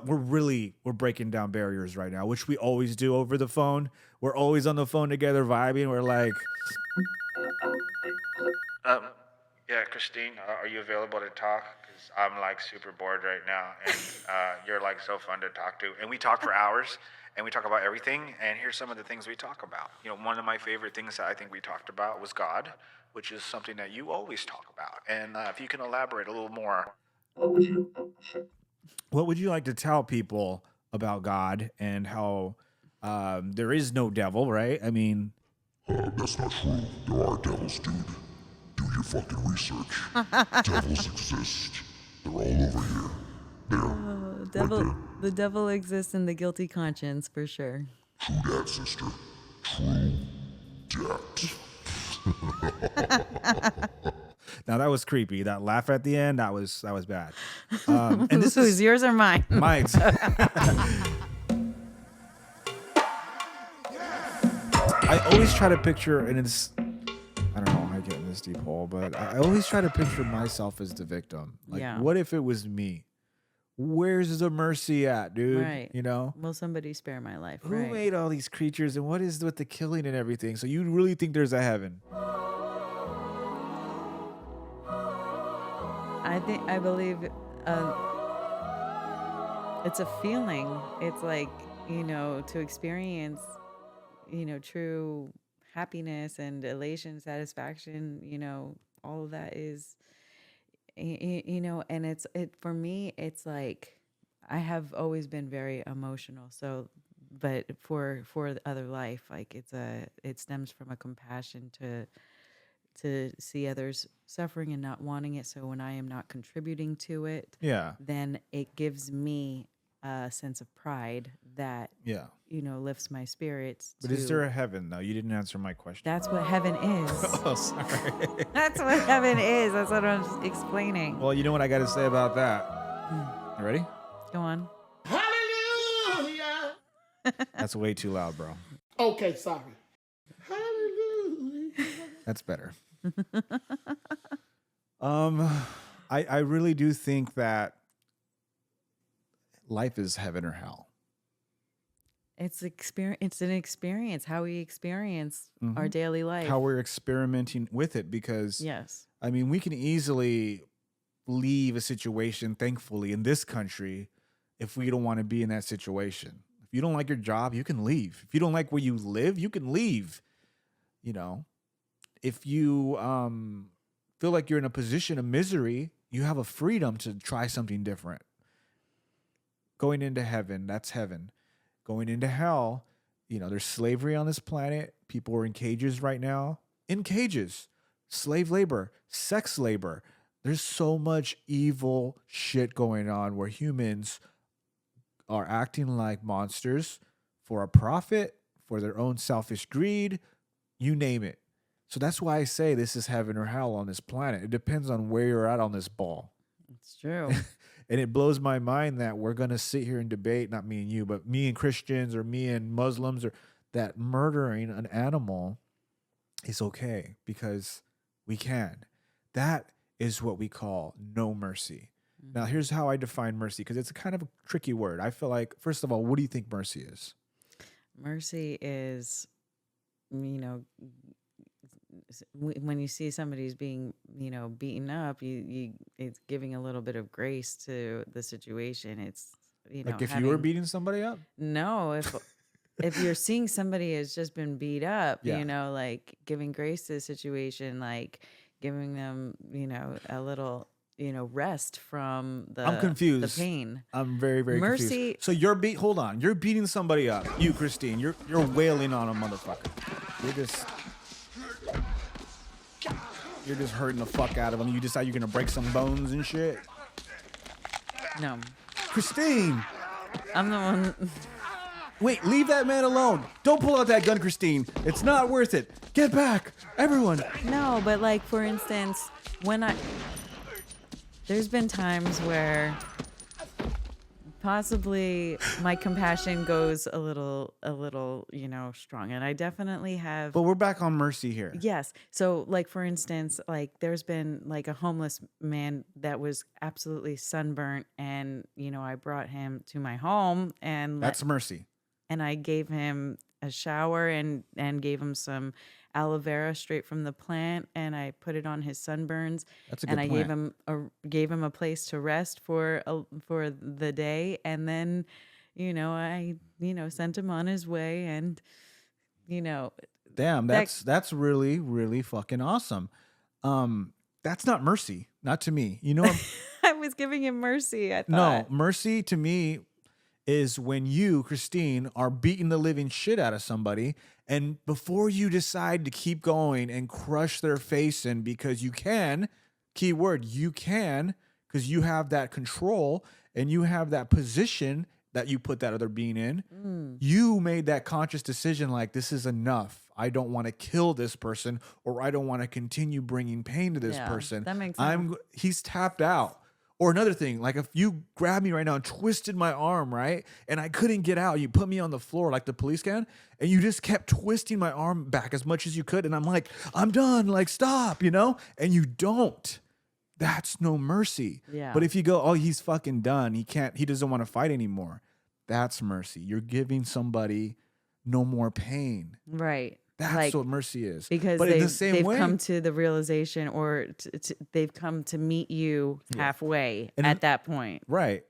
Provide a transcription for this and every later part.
we're breaking down barriers right now, which we always do over the phone. We're always on the phone together vibing. We're like, um, yeah, Kristine, are you available to talk? Because I'm like super bored right now, and you're like so fun to talk to. And we talk for hours, and we talk about everything. And here's some of the things we talk about. You know, one of my favorite things that I think we talked about was God, which is something that you always talk about. And if you can elaborate a little more, what would you like to tell people about God and how there is no devil, right? I mean, That's not true. There are devils, dude. Do your fucking research. Devils exist. They're all over here. There. Devil, Right the devil exists in the guilty conscience for sure. there. True that, sister. True that. now that was creepy. That laugh at the end, that was bad. And this Who's is yours or mine? Mike's. I always try to picture, and it's, I don't know how I get in this deep hole, but I always try to picture myself as the victim. Like, Yeah. what if it was me? Where's the mercy at, dude? Right. You know? Will somebody spare my life? Who Right. made all these creatures, and what is with the killing and everything? So you really think there's a heaven? I believe it's a feeling. It's like, to experience, true happiness and elation, satisfaction, all of that is, and for me, it's like, I have always been very emotional. So, but for the other life, like it stems from a compassion to see others suffering and not wanting it. So when I am not contributing to it, Yeah. then it gives me a sense of pride that, Yeah. lifts my spirits. But is there a heaven, though? You didn't answer my question. That's what heaven is. Oh, sorry. That's what heaven is. That's what I'm explaining. Well, you know what I got to say about that? You ready? Go on. Hallelujah. That's way too loud, bro. Okay, sorry. Hallelujah. That's better. I really do think that life is heaven or hell. It's an experience, how we experience our daily life. How we're experimenting with it, because Yes. I mean, we can easily leave a situation, thankfully, in this country, if we don't want to be in that situation. If you don't like your job, you can leave. If you don't like where you live, you can leave. You know, if you feel like you're in a position of misery, you have a freedom to try something different. Going into heaven, that's heaven. Going into hell, there's slavery on this planet. People are in cages right now. In cages. Slave labor, sex labor. There's so much evil shit going on where humans are acting like monsters for a profit, for their own selfish greed, you name it. So that's why I say this is heaven or hell on this planet. It depends on where you're at on this ball. It's true. And it blows my mind that we're going to sit here and debate, not me and you, but me and Christians or me and Muslims, or that murdering an animal is okay because we can. That is what we call no mercy. Now, here's how I define mercy, because it's a kind of a tricky word. I feel like, first of all, what do you think mercy is? Mercy is, when you see somebody's being, beaten up, it's giving a little bit of grace to the situation. It's, Like if you were beating somebody up? No, if you're seeing somebody has just been beat up, Yeah. like giving grace to the situation, like giving them, a little, rest from I'm confused. the pain. I'm very, very Mercy- confused. So you're hold on. You're beating somebody up. You, Kristine, you're wailing on a motherfucker. You're just hurting the fuck out of him. You decide you're gonna break some bones and shit. No, Kristine! I'm the one. Wait, leave that man alone. Don't pull out that gun, Kristine. It's not worth it. Get back, everyone. No, but like, for instance, there's been times where Possibly my compassion goes a little, strong. And I definitely have. But we're back on mercy here. Yes. So, like, for instance, like, there's been like a homeless man that was absolutely sunburnt, and, I brought him to my home and That's mercy. and I gave him a shower and gave him some aloe vera straight from the plant, and I put it on his sunburns. That's a And good I plant. gave him a place to rest for the day, and then, I sent him on his way, and you know Damn, that that's really, really fucking awesome. That's not mercy, not to me. You know what? I was giving him mercy. I No, thought. mercy to me is when you, Christine, are beating the living shit out of somebody, and before you decide to keep going and crush their face in because you can, keyword, you can, because you have that control and you have that position that you put that other being in, you made that conscious decision like, this is enough. I don't want to kill this person, or I don't want to continue bringing pain to this Yeah, person. that makes sense. He's tapped out. Or another thing, like if you grabbed me right now and twisted my arm, right, and I couldn't get out, you put me on the floor like the police can, and you just kept twisting my arm back as much as you could, and I'm like, I'm done, like stop, and you don't. That's no mercy. Yeah. But if you go, oh, he's fucking done, he doesn't want to fight anymore, that's mercy. You're giving somebody no more pain. Right. That's Like, what mercy is. because But in the same they've way, come to the realization, or they've come to meet you halfway And at that point. right.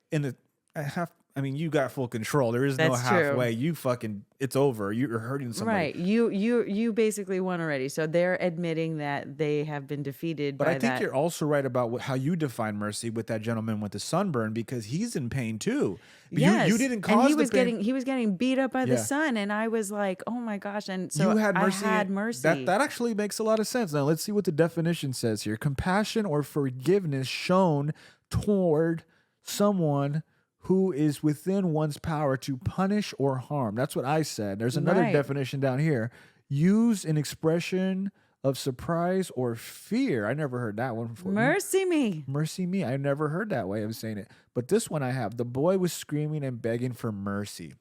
I mean, you got full control. There is no That's true. halfway. You fucking, it's over. You're hurting somebody. Right. You basically won already. So they're admitting that they have been defeated But by I think that. you're also right about how you define mercy with that gentleman with the sunburn, because he's in pain too. But Yes. you didn't cause and he the was pain. he was getting beat up by the Yeah. sun, and I was like, oh my gosh. And so You had mercy. I had mercy. That actually makes a lot of sense. Now let's see what the definition says here. Compassion or forgiveness shown toward someone who is within one's power to punish or harm. That's what I said. There's another Right. definition down here. Use an expression of surprise or fear. I never heard that one before. Mercy me. Mercy me. I never heard that way of saying it. But this one I have. The boy was screaming and begging for mercy.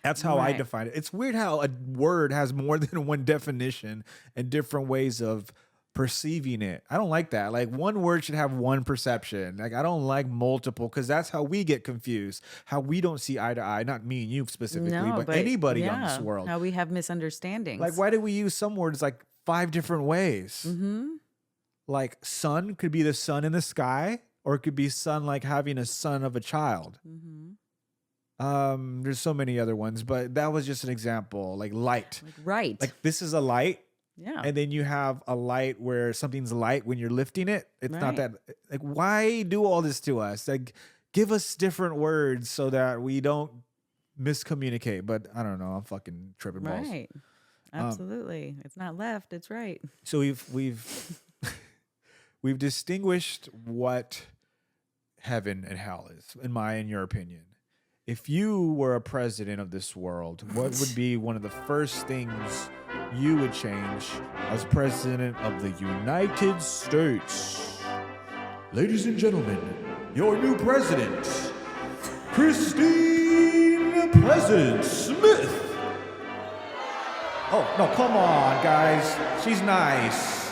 That's how I Right. define it. It's weird how a word has more than one definition and different ways of perceiving it. I don't like that. Like one word should have one perception. Like I don't like multiple, because that's how we get confused. How we don't see eye to eye. Not me and you specifically, No, but anybody on yeah, this world. how we have misunderstandings. Like why do we use some words like 5 different ways? Mm-hmm. Like sun could be the sun in the sky, or it could be sun like having a son of a child. Mm-hmm. There's so many other ones, but that was just an example. Like light. Right. Like this is a light, yeah. and then you have a light where something's light when you're lifting it. It's not Right. that. Like why do all this to us? Like give us different words so that we don't miscommunicate. But I don't know. I'm fucking tripping balls. Right. Absolutely. It's not left, it's right. So we've we've distinguished what heaven and hell is, in your opinion. If you were a president of this world, what would be one of the first things you would change as president of the United States? Ladies and gentlemen, your new president, Kristine President Smith. Oh, no, come on, guys. She's nice.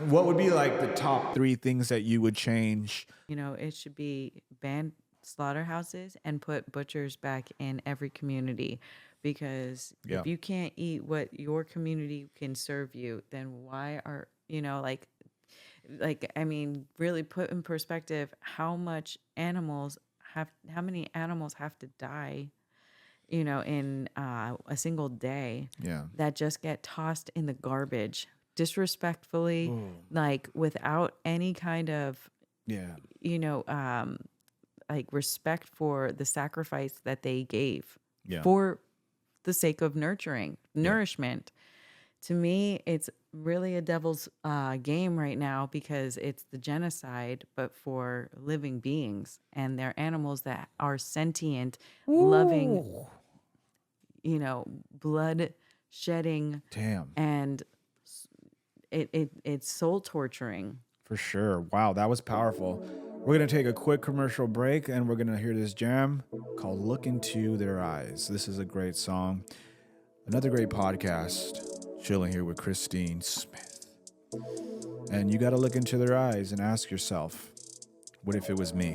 What would be like the top 3 things that you would change? It should be ban slaughterhouses and put butchers back in every community, because Yeah. if you can't eat what your community can serve you, then why are, I mean, really put in perspective how many animals have to die, in a single day, Yeah. that just get tossed in the garbage disrespectfully, like without any kind of, Yeah. like respect for the sacrifice that they gave Yeah. for the sake of nourishment. To me, it's really a devil's game right now, because it's the genocide, but for living beings, and they're animals that are sentient, loving, blood shedding, Damn. and it's soul torturing. For sure. Wow, that was powerful. We're going to take a quick commercial break and we're going to hear this jam called Look Into Their Eyes. This is a great song. Another great podcast. Chilling here with Kristine Smith. And you got to look into their eyes and ask yourself, what if it was me?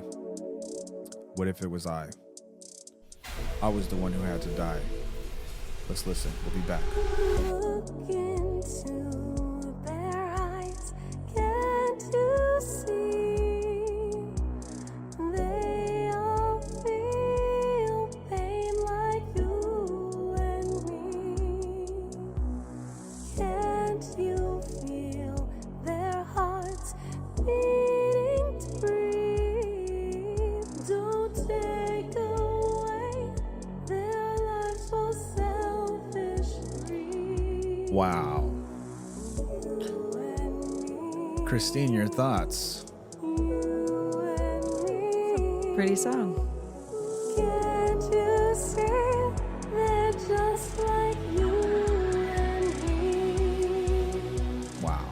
What if it was I? I was the one who had to die. Let's listen. We'll be back. Look into their eyes, can't you see? They all feel pain like you and me. Can't you feel their hearts beating to breathe? Don't take away their lives for selfish greed. Wow. Kristine, your thoughts? Pretty song. Can't you see they're just like you and me? Wow.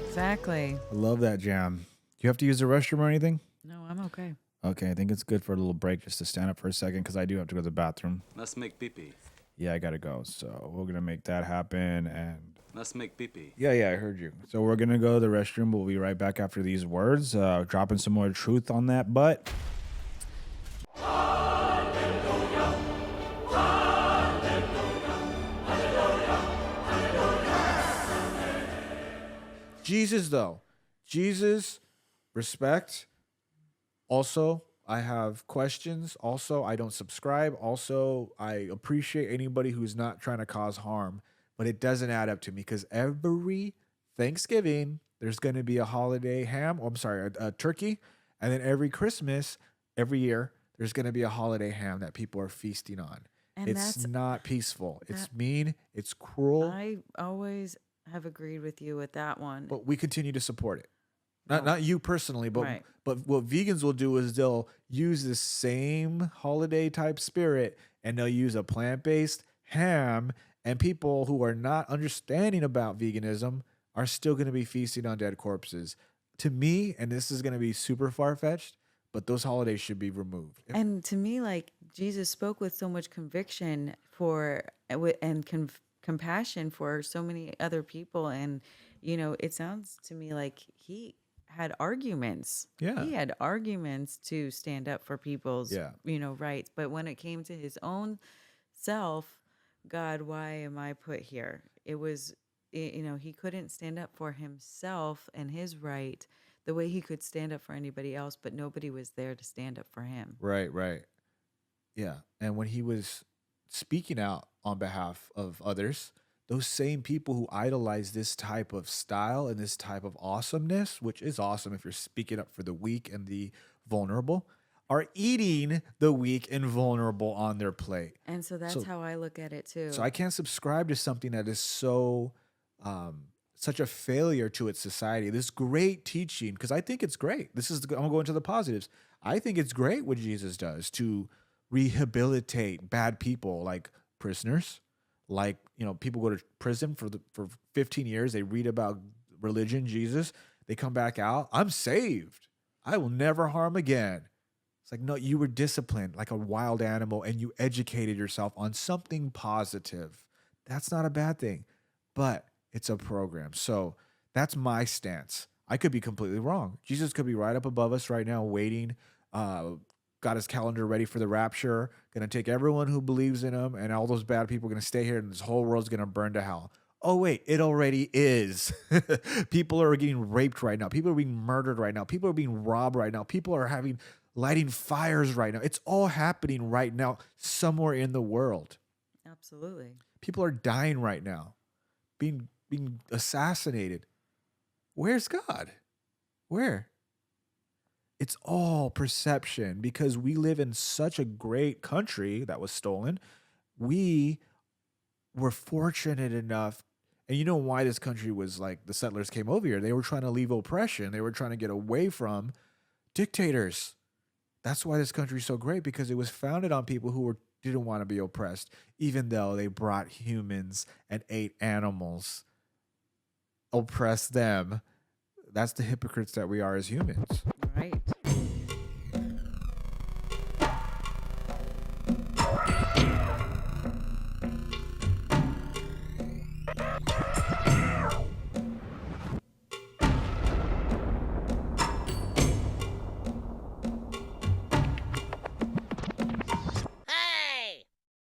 Exactly. I love that jam. Do you have to use the restroom or anything? No, I'm okay. Okay, I think it's good for a little break just to stand up for a second because I do have to go to the bathroom. Let's make pee-pee. Yeah, I gotta go. So we're gonna make that happen. And Let's make pee-pee. yeah, I heard you. So we're gonna go to the restroom. We'll be right back after these words, dropping some more truth on that butt. Jesus, though. Jesus, respect. Also, I have questions. Also, I don't subscribe. Also, I appreciate anybody who's not trying to cause harm, but it doesn't add up to me because every Thanksgiving, there's going to be a holiday ham. Oh, I'm sorry, a turkey. And then every Christmas, every year, there's going to be a holiday ham that people are feasting on. And It's that's not peaceful. It's mean. It's cruel. I always have agreed with you with that one. But we continue to support it. Not you personally, but Right. but what vegans will do is they'll use the same holiday type spirit and they'll use a plant-based ham, and people who are not understanding about veganism are still going to be feasting on dead corpses. To me, and this is going to be super far-fetched, but those holidays should be removed. And to me, like, Jesus spoke with so much conviction and compassion for so many other people. And, it sounds to me like he had arguments. Yeah. He had arguments to stand up for people's, Yeah. Rights. But when it came to his own self, God, why am I put here? It was, he couldn't stand up for himself and his right the way he could stand up for anybody else, but nobody was there to stand up for him. Right. Yeah. And when he was speaking out on behalf of others, those same people who idolize this type of style and this type of awesomeness, which is awesome if you're speaking up for the weak and the vulnerable, are eating the weak and vulnerable on their plate. And so that's how I look at it too. So I can't subscribe to something that is so such a failure to its society. This great teaching, because I think it's great. I'm gonna go into the positives. I think it's great what Jesus does to rehabilitate bad people like prisoners, like people go to prison for 15 years. They read about religion, Jesus. They come back out. I'm saved. I will never harm again. It's like, no, you were disciplined like a wild animal and you educated yourself on something positive. That's not a bad thing, but it's a program. So that's my stance. I could be completely wrong. Jesus could be right up above us right now, waiting, got his calendar ready for the rapture, going to take everyone who believes in him, and all those bad people are going to stay here, and this whole world's going to burn to hell. Oh, wait, it already is. People are getting raped right now. People are being murdered right now. People are being robbed right now. People are lighting fires right now. It's all happening right now somewhere in the world. Absolutely. People are dying right now, being assassinated. Where's God? Where? It's all perception because we live in such a great country that was stolen. We were fortunate enough, and you know why this country was like the settlers came over here. They were trying to leave oppression. They were trying to get away from dictators. That's why this country is so great, because it was founded on people who didn't want to be oppressed, even though they brought humans and ate animals, oppressed them. That's the hypocrites that we are as humans.